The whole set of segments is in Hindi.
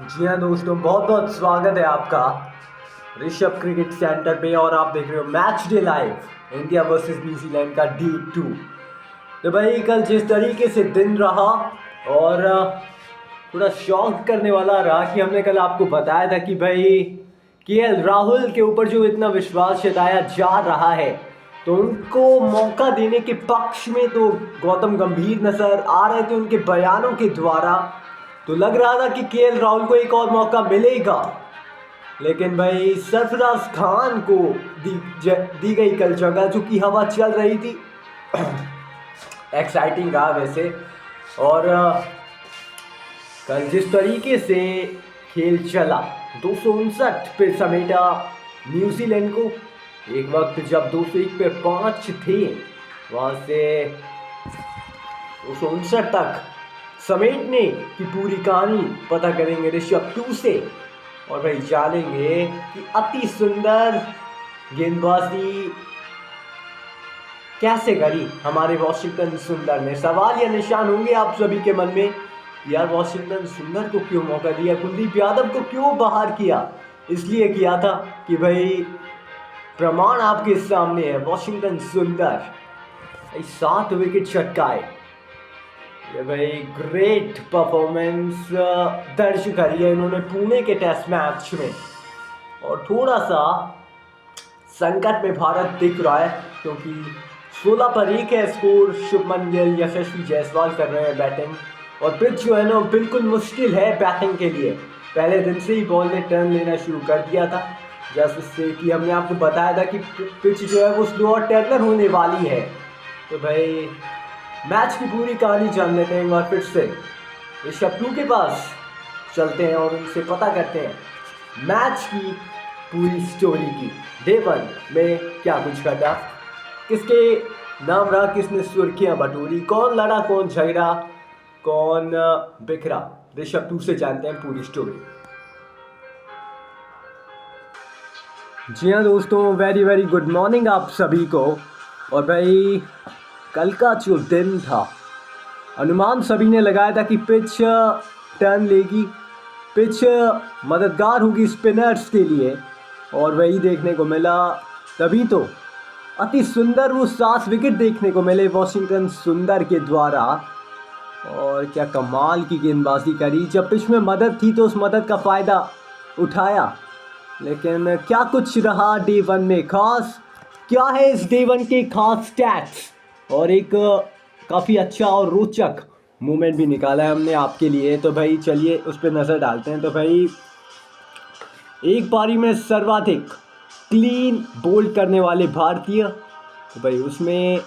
जी हाँ दोस्तों, बहुत बहुत स्वागत है आपका ऋषभ क्रिकेट सेंटर पे। और आप देख रहे हो match day live India versus New Zealand का D2। तो भाई कल जिस तरीके से दिन रहा और थोड़ा शॉक करने वाला रहा कि हमने कल आपको बताया था कि भाई KL राहुल के ऊपर जो इतना विश्वास जताया जा रहा है तो उनको मौका देने के पक्ष में तो गौतम गंभीर नजर आ रहे थे उनके बयानों के द्वारा। तो लग रहा था कि KL राहुल को एक और मौका मिलेगा, लेकिन भाई सरफराज खान को दी गई कल जगह, चूंकि हवा चल रही थी। एक्साइटिंग रहा वैसे। और कल जिस तरीके से खेल चला 259 पे समेटा न्यूजीलैंड को। एक वक्त जब 201 पे 5 थे, वहां से 259 तक समेटने की पूरी कहानी पता करेंगे ऋषभ 2 से। और भाई जानेंगे कि अति सुंदर गेंदबाजी कैसे करी हमारे वॉशिंगटन सुंदर ने। सवाल या निशान होंगे आप सभी के मन में, यार वॉशिंगटन सुंदर को क्यों मौका दिया, कुलदीप यादव को क्यों बाहर किया। इसलिए किया था कि भाई प्रमाण आपके सामने है। वॉशिंगटन सुंदर 7 विकेट चटकाए, ये भाई ग्रेट परफॉर्मेंस दर्ज करी है इन्होंने पुणे के टेस्ट मैच में। और थोड़ा सा संकट में भारत दिख रहा है, क्योंकि 16 पर 1 है स्कोर। शुभमन गिल, यशस्वी जायसवाल कर रहे हैं बैटिंग, और पिच जो है ना बिल्कुल मुश्किल है बैटिंग के लिए। पहले दिन से ही बॉल ने टर्न लेना शुरू कर दिया था, जैसे कि हमने आपको बताया था कि पिच जो है वो स्लो और टर्नर होने वाली है। तो भाई मैच की पूरी कहानी जान लेते हैं एक बार फिर से। ऋषभ 2 के पास चलते हैं और उनसे पता करते हैं मैच की पूरी स्टोरी की। डे 1 में क्या कुछ घटा, किसके नाम रहा, किसने सुर्खियां बटोरी, कौन लड़ा, कौन झगड़ा, कौन बिखरा। ऋषभ 2 से जानते हैं पूरी स्टोरी। जी हाँ दोस्तों, वेरी वेरी गुड मॉर्निंग आप सभी को। और भाई कल का जो दिन था, अनुमान सभी ने लगाया था कि पिच टर्न लेगी, पिच मददगार होगी स्पिनर्स के लिए, और वही देखने को मिला। तभी तो अति सुंदर वो 7 विकेट देखने को मिले वॉशिंगटन सुंदर के द्वारा। और क्या कमाल की गेंदबाजी करी, जब पिच में मदद थी तो उस मदद का फ़ायदा उठाया। लेकिन क्या कुछ रहा डे 1 में खास, क्या है इस डे 1 के खास स्टैट्स, और एक काफ़ी अच्छा और रोचक मोमेंट भी निकाला है हमने आपके लिए। तो भाई चलिए उस पर नज़र डालते हैं। तो भाई एक पारी में सर्वाधिक क्लीन बोल्ड करने वाले भारतीय, तो भाई उसमें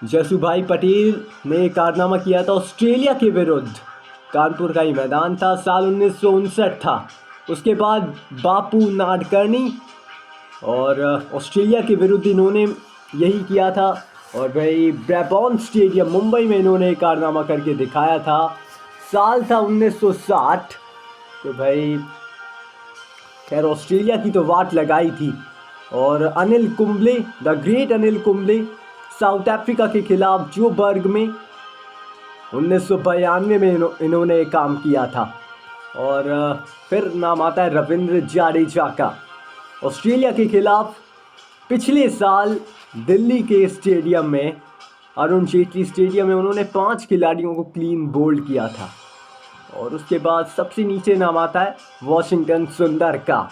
जसुभाई पटेल ने कारनामा किया था ऑस्ट्रेलिया के विरुद्ध। कानपुर का ही मैदान था, साल 1959 था। उसके बाद बापू नाडकर्णी, और ऑस्ट्रेलिया के विरुद्ध इन्होंने यही किया था। और भाई ब्रैबॉर्न स्टेडियम मुंबई में इन्होंने कारनामा करके दिखाया था। साल था 1960। तो भाई खैर ऑस्ट्रेलिया की तो वाट लगाई थी। और Anil Kumble, the great Anil Kumble, south Africa के खिलाफ जोबर्ग में 1992 में इन्होंने काम किया था। और फिर नाम आता है रविंद्र जाडेजा का, ऑस्ट्रेलिया के खिलाफ पिछले साल दिल्ली के स्टेडियम में, अरुण जेटली स्टेडियम में, उन्होंने 5 खिलाड़ियों को क्लीन बोल्ड किया था। और उसके बाद सबसे नीचे नाम आता है वॉशिंगटन सुंदर का,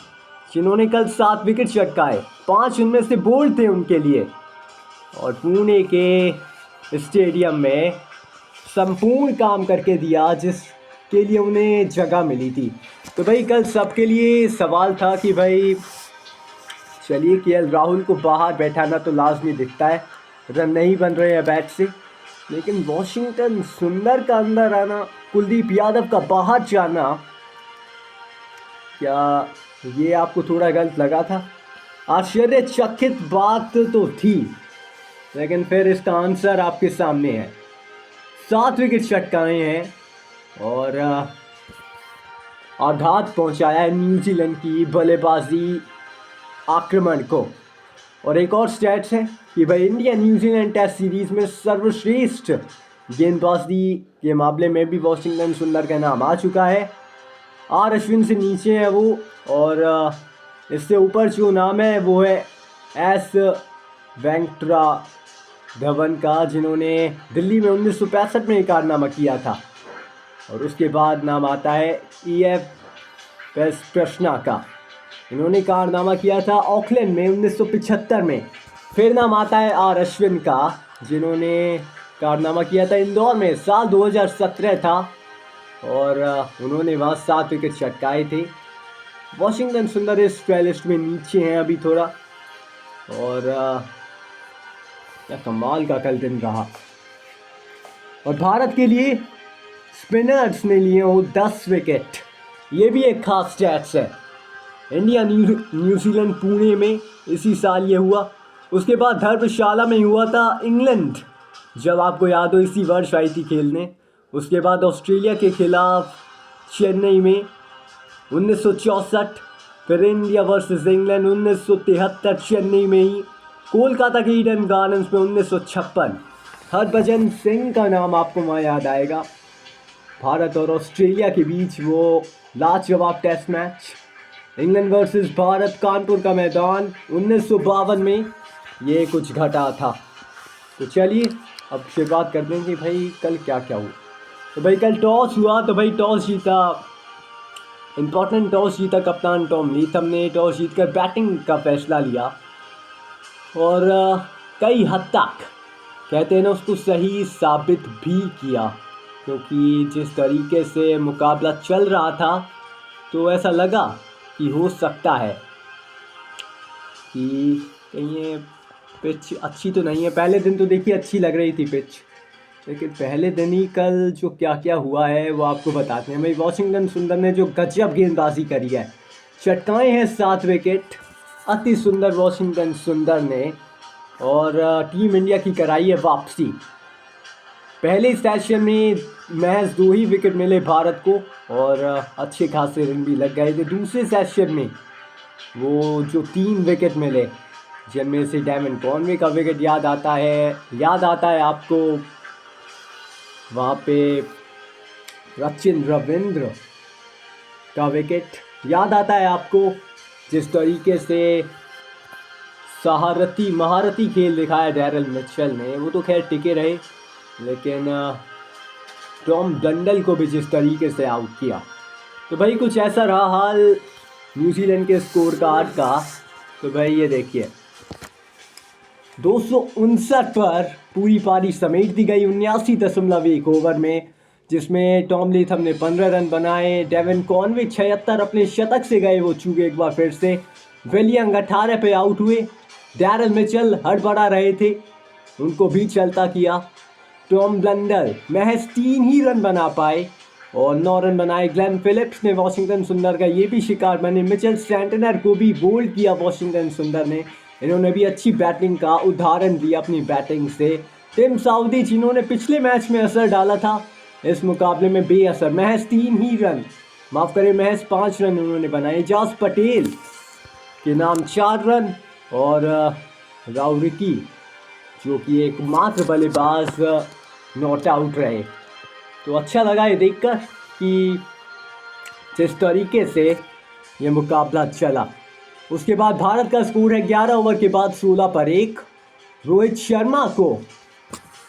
जिन्होंने कल 7 विकेट चटकाए, 5 उनमें से बोल्ड थे उनके लिए। और पुणे के स्टेडियम में संपूर्ण काम करके दिया जिसके लिए उन्हें जगह मिली थी। तो भाई कल सबके लिए सवाल था कि भाई चलिए KL राहुल को बाहर बैठाना तो लाजमी दिखता है, रन नहीं बन रहे हैं बैट से, लेकिन वॉशिंगटन सुंदर का अंदर आना, कुलदीप यादव का बाहर जाना, क्या ये आपको थोड़ा गलत लगा था? आश्चर्यचकित बात तो थी, लेकिन फिर इसका आंसर आपके सामने है। 7 विकेट चटकाए हैं और आघात पहुंचाया है न्यूजीलैंड की बल्लेबाजी आक्रमण को। और एक और स्टैट्स है कि भाई इंडिया न्यूजीलैंड टेस्ट सीरीज़ में सर्वश्रेष्ठ गेंदबाजी के मामले में भी वॉशिंगटन सुंदर का नाम आ चुका है। आर अश्विन से नीचे है वो, और इससे ऊपर जो नाम है वो है एस वेंकटरा धवन का, जिन्होंने दिल्ली में 1965 में एक कारनामा किया था। और उसके बाद नाम आता है EF कृष्णा का, इन्होंने कारनामा किया था ऑकलैंड में 1975 में। फिर नाम आता है आर अश्विन का, जिन्होंने कारनामा किया था इंदौर में, साल 2017 था, और उन्होंने वहाँ 7 विकेट चटकाए थे। वॉशिंगटन सुंदर इस लिस्ट में नीचे हैं अभी थोड़ा, और क्या कमाल का कल दिन रहा। और भारत के लिए स्पिनर्स ने लिए हो 10 विकेट, ये भी एक खास स्टैट्स है। इंडिया न्यूजीलैंड पुणे में इसी साल ये हुआ। उसके बाद धर्मशाला में हुआ था इंग्लैंड, जब आपको याद हो इसी वर्ष आई थी खेलने। उसके बाद ऑस्ट्रेलिया के खिलाफ चेन्नई में 1964, फिर इंडिया वर्सेस इंग्लैंड 1973 चेन्नई में ही, कोलकाता के ईडन गार्डन्स में 1956। हरभजन सिंह का नाम आपको वहाँ याद आएगा। भारत और ऑस्ट्रेलिया के बीच वो लाजवाब test match, England versus Bharat, Kanpur का मैदान 1952 में ये कुछ घटा था। तो चलिए अब से बात करते हैं कि भाई कल क्या क्या हुआ। तो भाई कल टॉस हुआ, तो भाई टॉस जीता, इम्पोर्टेंट टॉस जीता कप्तान टॉम लीथम ने। टॉस जीतकर बैटिंग का फैसला लिया, और कई हद तक कहते हैं ना उसको सही साबित भी किया, क्योंकि जिस तरीके से मुकाबला चल रहा था तो ऐसा लगा कि हो सकता है कि कहीं ये पिच अच्छी तो नहीं है। पहले दिन तो देखिए अच्छी लग रही थी पिच, लेकिन पहले दिन ही कल जो क्या क्या हुआ है वो आपको बताते हैं। भाई वॉशिंगटन सुंदर ने जो गजब गेंदबाजी करी है, चटकाए हैं 7 विकेट, अति सुंदर वॉशिंगटन सुंदर ने, और टीम इंडिया की कराई है वापसी। पहले सेशन में महज 2 ही विकेट मिले भारत को, और अच्छे खासे रन भी लग गए थे। दूसरे सेशन में वो जो 3 विकेट मिले, जिनमें से डेवन कॉनवे का विकेट याद आता है आपको, वहाँ पे सचिन रविंद्र का विकेट याद आता है आपको। जिस तरीके से महारती खेल दिखाया डैरल मिचेल ने, वो तो खैर टिके रहे, लेकिन टॉम ब्लंडल को भी जिस तरीके से आउट किया। तो भाई कुछ ऐसा रहा हाल न्यूजीलैंड के स्कोर कार्ड का। तो भाई ये देखिए 259 पर पूरी पारी समेट दी गई 79.1 ओवर में, जिसमें टॉम लीथम ने 15 रन बनाए। डेवन कॉनवे 76 अपने शतक से गए, वो चूके एक बार फिर से। विलियम 18 पे आउट हुए। डैरल मिचेल हड़बड़ा रहे थे, उनको भी चलता किया। टॉम ब्लंडल महज 3 ही रन बना पाए, और 9 रन बनाए। ग्लेन फिलिप्स ने वॉशिंगटन सुंदर का ये भी शिकार बने। मिचेल स्टैंटनर को भी बोल्ड किया वॉशिंगटन सुंदर ने, इन्होंने भी अच्छी बैटिंग का उदाहरण दिया अपनी बैटिंग से। टिम साउदी, जिन्होंने पिछले मैच में असर डाला था, इस मुकाबले में बेअसर, महज 3 ही रन, माफ़ करें महज 5 रन उन्होंने बनाए। एजाज पटेल के नाम 4 रन, और राउरिकी जो कि एकमात्र बल्लेबाज नॉट आउट रहे। तो अच्छा लगा ये देखकर कि जिस तरीके से ये मुकाबला चला। उसके बाद भारत का स्कोर है 11 ओवर के बाद 16 पर 1। रोहित शर्मा को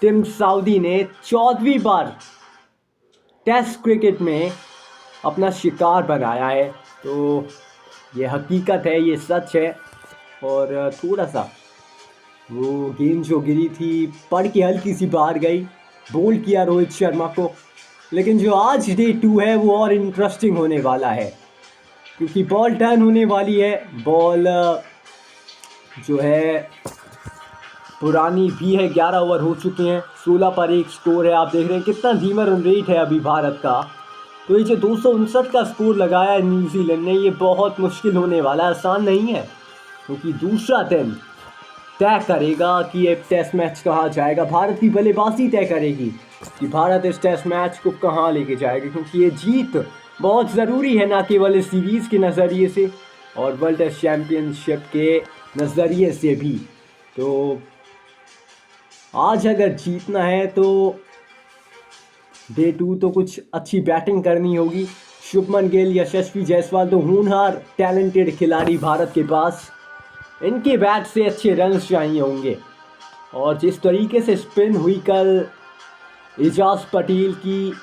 टिम साउदी ने 14वीं बार टेस्ट क्रिकेट में अपना शिकार बनाया है। तो ये हकीकत है, ये सच है। और थोड़ा सा वो गेंद जो गिरी थी पड़ के हल्की सी बाहर गई, बोल्ड किया रोहित शर्मा को। लेकिन जो आज डे 2 है वो और इंटरेस्टिंग होने वाला है, क्योंकि बॉल टर्न होने वाली है। बॉल जो है पुरानी भी है, 11 ओवर हो चुके हैं, 16 पर 1 स्कोर है। आप देख रहे हैं कितना धीमा रन रेट है अभी भारत का। तो ये जो 259 का स्कोर लगाया है न्यूजीलैंड ने, ये बहुत मुश्किल होने वाला है, आसान नहीं है, क्योंकि दूसरा दिन तय करेगा कि एक टेस्ट मैच कहाँ जाएगा। भारत की बल्लेबाजी तय करेगी कि भारत इस टेस्ट मैच को कहाँ लेके जाएगा, क्योंकि ये जीत बहुत ज़रूरी है, ना केवल इस सीरीज़ के नज़रिए से और वर्ल्ड टेस्ट चैम्पियनशिप के नज़रिए से भी। तो आज अगर जीतना है तो डे 2 तो कुछ अच्छी बैटिंग करनी होगी, शुभमन गिल, यशस्वी जायसवाल तो होनहार टैलेंटेड खिलाड़ी भारत के पास। इनके बैट से अच्छे रन्स चाहिए होंगे। और जिस तरीके से स्पिन हुई कल एजाज पटेल की,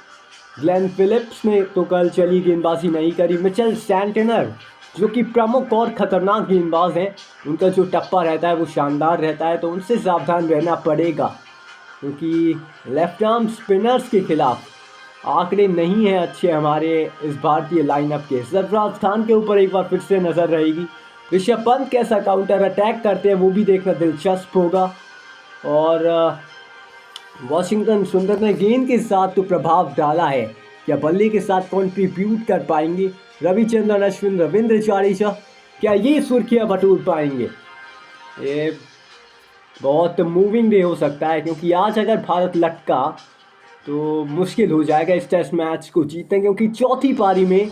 ग्लेन फिलिप्स ने तो कल चली गेंदबाजी नहीं करी। मिचेल सैंटनर जो कि प्रमुख और ख़तरनाक गेंदबाज हैं, उनका जो टप्पा रहता है वो शानदार रहता है, तो उनसे सावधान रहना पड़ेगा क्योंकि लेफ्ट आर्म स्पिनर्स के खिलाफ आंकड़े नहीं हैं अच्छे हमारे इस भारतीय लाइनअप के। सरफराज खान के ऊपर एक बार फिर से नज़र रहेगी। ऋषभ पंत कैसा काउंटर अटैक करते हैं वो भी देखना दिलचस्प होगा। और वॉशिंगटन सुंदर ने गेंद के साथ तो प्रभाव डाला है, क्या बल्ले के साथ कंट्रीब्यूट कर पाएंगे रविचंद्रन अश्विन, रविंद्र जाडेजा, क्या ये सुर्खियां बटोर पाएंगे? ये बहुत मूविंग डे हो सकता है क्योंकि आज अगर भारत लटका तो मुश्किल हो जाएगा इस टेस्ट मैच को जीतने, क्योंकि चौथी पारी में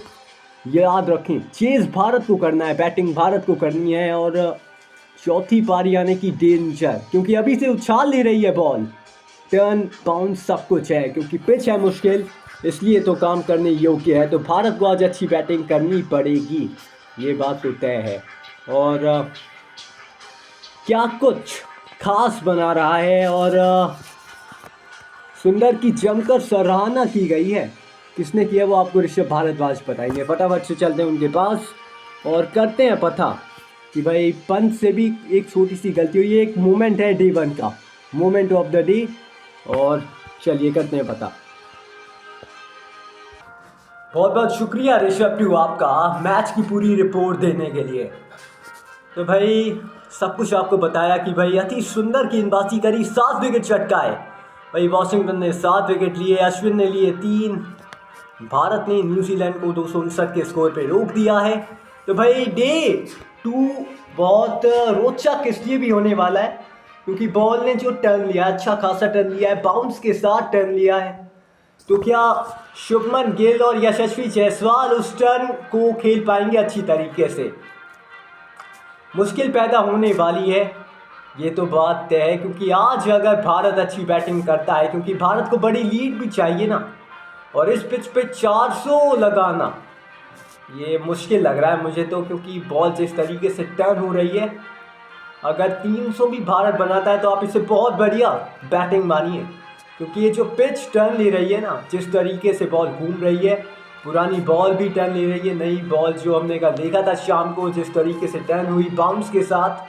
याद रखें चेज भारत को करना है, बैटिंग भारत को करनी है। और चौथी पारी आने की डेंजर, क्योंकि अभी से उछाल ले रही है बॉल, टर्न बाउंस सब कुछ है, क्योंकि पिच है मुश्किल, इसलिए तो काम करने योग्य है। तो भारत को आज अच्छी बैटिंग करनी पड़ेगी, ये बात तो तय है। और क्या कुछ खास बना रहा है और सुंदर की जमकर सराहना की गई है। किसने किया वो आपको ऋषभ भारद्वाज बताएंगे। फटाफट से चलते हैं उनके पास और करते हैं पता कि भाई पंत से भी एक छोटी सी गलती हुई। ये एक मोमेंट है डे 1 का, मोमेंट ऑफ द डे। और चलिए करते हैं पता। बहुत बहुत शुक्रिया ऋषभ टू आपका मैच की पूरी रिपोर्ट देने के लिए। तो भाई सब कुछ आपको बताया कि भाई अति सुंदर गेंदबाजी करी, 7 विकेट चटकाए। भाई वॉशिंगटन ने 7 विकेट लिए, अश्विन ने लिए 3। भारत ने न्यूजीलैंड को 259 के स्कोर पे रोक दिया है। तो भाई डे 2 बहुत रोचक इसलिए भी होने वाला है क्योंकि बॉल ने जो टर्न लिया, अच्छा खासा टर्न लिया है, बाउंस के साथ टर्न लिया है। तो क्या शुभमन गिल और यशस्वी जायसवाल उस टर्न को खेल पाएंगे अच्छी तरीके से? मुश्किल पैदा होने वाली है, ये तो बात तय है। क्योंकि आज अगर भारत अच्छी बैटिंग करता है, क्योंकि भारत को बड़ी लीड भी चाहिए ना, और इस पिच पे 400 लगाना ये मुश्किल लग रहा है मुझे तो, क्योंकि बॉल जिस तरीके से टर्न हो रही है, अगर 300 भी भारत बनाता है तो आप इसे बहुत बढ़िया बैटिंग मानिए। क्योंकि ये जो पिच टर्न ले रही है ना, जिस तरीके से बॉल घूम रही है, पुरानी बॉल भी टर्न ले रही है, नई बॉल जो हमने का देखा था शाम को जिस तरीके से टर्न हुई बाउंस के साथ।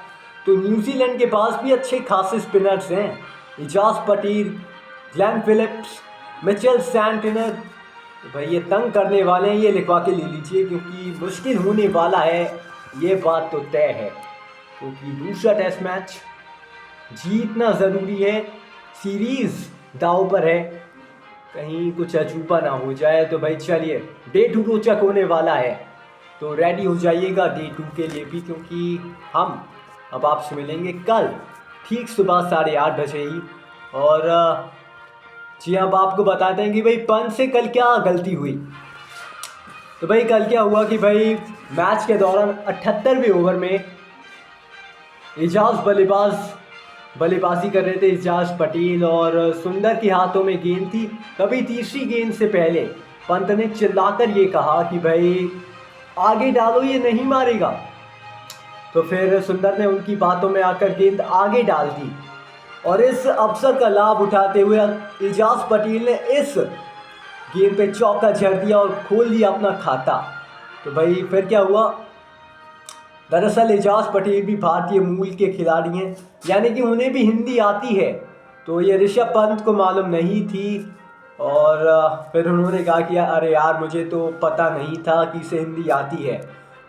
तो न्यूजीलैंड के पास भी अच्छे खासे स्पिनर्स हैं, Ajaz Patel, Glenn Phillips, Mitchell Santner. तो भाई ये तंग करने वाले हैं, ये लिखवा के ले लीजिए क्योंकि मुश्किल होने वाला है, ये बात तो तय है। क्योंकि दूसरा टेस्ट मैच जीतना ज़रूरी है, सीरीज़ दाव पर है, कहीं कुछ अजूबा ना हो जाए। तो भाई चलिए डे 2 रोचक होने वाला है, तो रेडी हो जाइएगा डे 2 के लिए भी, क्योंकि हम अब आपसे मिलेंगे कल ठीक सुबह 8:30 बजे ही। और जी अब आपको बताते हैं कि भाई पंत से कल क्या गलती हुई। तो भाई कल क्या हुआ कि भाई मैच के दौरान 78वें ओवर में एजाज बल्लेबाजी कर रहे थे, एजाज पटेल, और सुंदर के हाथों में गेंद थी। कभी तीसरी गेंद से पहले पंत ने चिल्लाकर ये कहा कि भाई आगे डालो, ये नहीं मारेगा। तो फिर सुंदर ने उनकी बातों में आकर गेंद आगे डाल दी और इस अवसर का लाभ उठाते हुए एजाज पटेल ने इस गेंद पे चौका जड़ दिया और खोल दिया अपना खाता। तो भाई फिर क्या हुआ, दरअसल एजाज पटेल भी भारतीय मूल के खिलाड़ी हैं, यानी कि उन्हें भी हिंदी आती है। तो ये ऋषभ पंत को मालूम नहीं थी और फिर उन्होंने कहा कि अरे यार मुझे तो पता नहीं था कि इसे हिंदी आती है।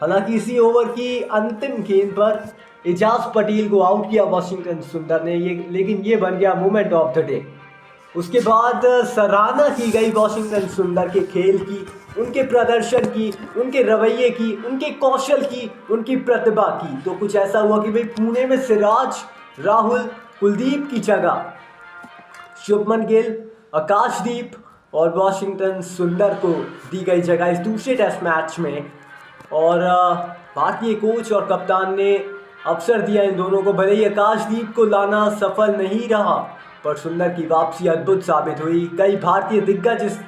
हालांकि इसी ओवर की अंतिम गेंद पर एजाज पटेल को आउट किया वॉशिंगटन सुंदर ने, लेकिन ये बन गया मोमेंट ऑफ द डे। उसके बाद सराहना की गई वॉशिंगटन सुंदर के खेल की, उनके प्रदर्शन की, उनके रवैये की, उनके कौशल की, उनकी प्रतिभा की। तो कुछ ऐसा हुआ कि भाई पुणे में सिराज, राहुल, कुलदीप की जगह शुभमन गिल, आकाशदीप और वॉशिंगटन सुंदर को दी गई जगह इस दूसरे टेस्ट मैच में। और भारतीय कोच और कप्तान ने अवसर दिया इन दोनों को। भले ही आकाशदीप को लाना सफल नहीं रहा, पर सुंदर की वापसी अद्भुत साबित हुई। कई भारतीय दिग्गज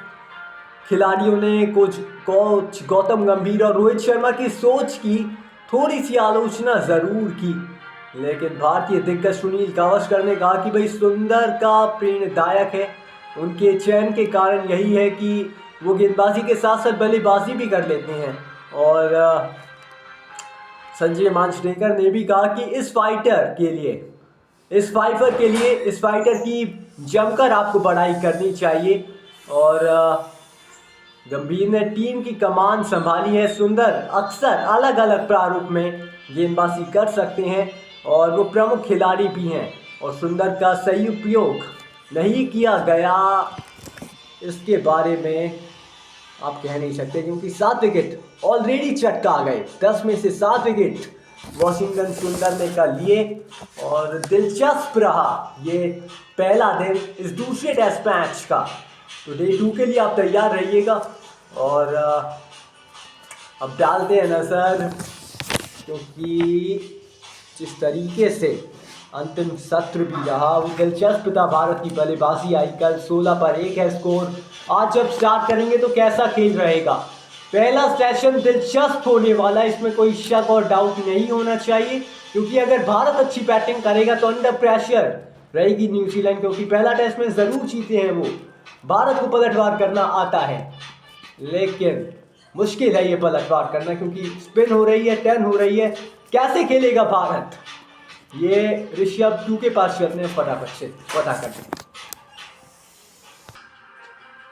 खिलाड़ियों ने, कुछ कोच गौतम गंभीर और रोहित शर्मा की सोच की थोड़ी सी आलोचना ज़रूर की, लेकिन भारतीय दिग्गज सुनील गावस्कर ने कहा कि भाई सुंदर का प्रेरणादायक है। उनके चयन के कारण यही है कि वो गेंदबाजी के साथ साथ बल्लेबाजी भी कर लेते हैं। और संजय मांजरेकर ने भी कहा कि इस फाइटर की जमकर आपको बड़ाई करनी चाहिए। और गंभीर ने टीम की कमान संभाली है। सुंदर अक्सर अलग अलग प्रारूप में गेंदबाजी कर सकते हैं और वो प्रमुख खिलाड़ी भी हैं, और सुंदर का सही उपयोग नहीं किया गया इसके बारे में आप कह नहीं सकते, क्योंकि 7 विकेट ऑलरेडी चटका आ गए। 10 में से 7 विकेट वॉशिंगटन सुंदर ने कर लिए। और दिलचस्प रहा ये पहला दिन इस दूसरे टेस्ट मैच का। तो डे 2 के लिए आप तैयार रहिएगा। और अब डालते हैं नज़र, क्योंकि जिस तरीके से अंतिम सत्र भी रहा वो दिलचस्प था। भारत की बल्लेबाजी आई कल, 16 पर 1 है स्कोर। आज जब स्टार्ट करेंगे तो कैसा खेल रहेगा। पहला सेशन दिलचस्प होने वाला है, इसमें कोई शक और डाउट नहीं होना चाहिए, क्योंकि अगर भारत अच्छी बैटिंग करेगा तो अंडर प्रेशर रहेगी न्यूजीलैंड, क्योंकि पहला टेस्ट में ज़रूर जीते हैं वो। भारत को पलटवार करना आता है, लेकिन मुश्किल है ये पलटवार करना, क्योंकि स्पिन हो रही है, टर्न हो रही है। कैसे खेलेगा भारत, ये ऋषभ टू के पास चलते हैं फटाफट से फटाफट।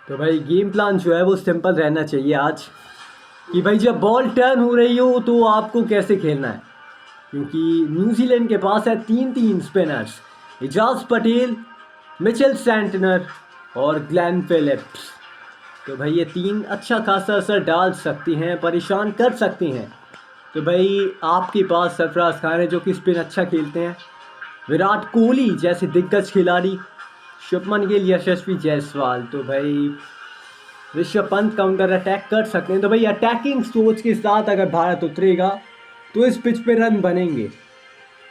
तो भाई गेम प्लान जो है वो सिंपल रहना चाहिए आज, कि भाई जब बॉल टर्न हो रही हो तो आपको कैसे खेलना है, क्योंकि न्यूजीलैंड के पास है 3 spinners, Ajaz Patel, Mitchell Santner और ग्लेन फिलिप्स। तो भाई ये 3 अच्छा खासा असर डाल सकती हैं, परेशान कर सकती हैं। तो भाई आपके पास सरफराज खान है जो कि स्पिन अच्छा खेलते हैं, विराट कोहली जैसे दिग्गज खिलाड़ी, शुभमन गिल, यशस्वी जायसवाल। तो भाई ऋषभ पंत काउंटर अटैक कर सकते हैं। तो भाई अटैकिंग सोच के साथ अगर भारत उतरेगा तो इस पिच पे रन बनेंगे।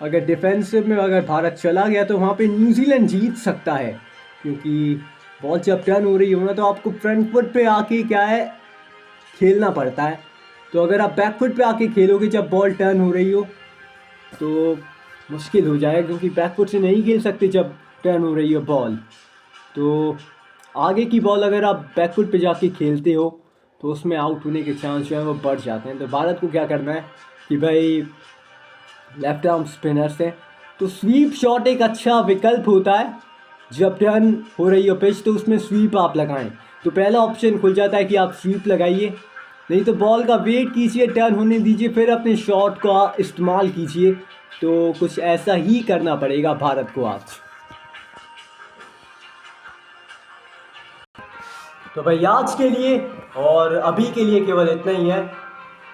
अगर डिफेंसिव में अगर भारत चला गया तो वहाँ पे न्यूजीलैंड जीत सकता है, क्योंकि बॉल जब टर्न हो रही हो ना तो आपको फ्रंट फुट पे आके क्या है खेलना पड़ता है। तो अगर आप बैक फुट पे आके खेलोगे जब बॉल टर्न हो रही हो तो मुश्किल हो जाएगा, क्योंकि बैक फुट से नहीं खेल सकते जब टर्न हो रही हो बॉल। तो आगे की बॉल अगर आप बैक फुट पे जाके खेलते हो तो उसमें आउट होने के चांस जो है वो बढ़ जाते हैं। तो भारत को क्या करना है कि भाई लेफ्ट आर्म स्पिनर्स हैं, तो स्वीप शॉट एक अच्छा विकल्प होता है। जब टर्न हो रही हो पिच तो उसमें स्वीप आप लगाएं, तो पहला ऑप्शन खुल जाता है कि आप स्वीप लगाइए, नहीं तो बॉल का वेट कीजिए, टर्न होने दीजिए, फिर अपने शॉट का इस्तेमाल कीजिए। तो कुछ ऐसा ही करना पड़ेगा भारत को आज। तो भाई आज के लिए और अभी के लिए केवल इतना ही है।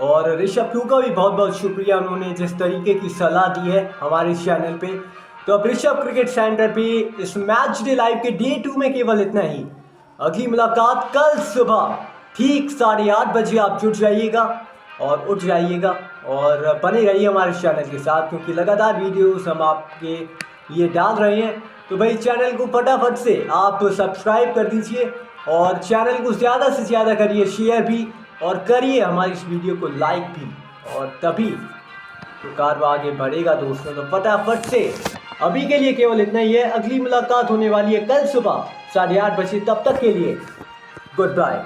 और ऋषभ टू का भी बहुत बहुत शुक्रिया, उन्होंने जिस तरीके की सलाह दी है हमारे इस चैनल पे। तो अब ऋषभ क्रिकेट सेंटर पे इस मैच डे लाइव के डे 2 में केवल इतना ही। अगली मुलाकात कल सुबह ठीक 8:30 बजे। आप जुट जाइएगा और उठ जाइएगा और बने रहिए हमारे चैनल के साथ, क्योंकि लगातार वीडियोस हम आपके लिए डाल रहे हैं। तो भाई चैनल को फटाफट से आप सब्सक्राइब कर दीजिए और चैनल को ज़्यादा से ज़्यादा करिए शेयर भी, और करिए हमारी इस वीडियो को लाइक भी, और तभी तो कारवा आगे बढ़ेगा दोस्तों। तो फटाफट से अभी के लिए केवल इतना ही है। अगली मुलाकात होने वाली है कल सुबह 8:30 बजे। तब तक के लिए गुड बाय।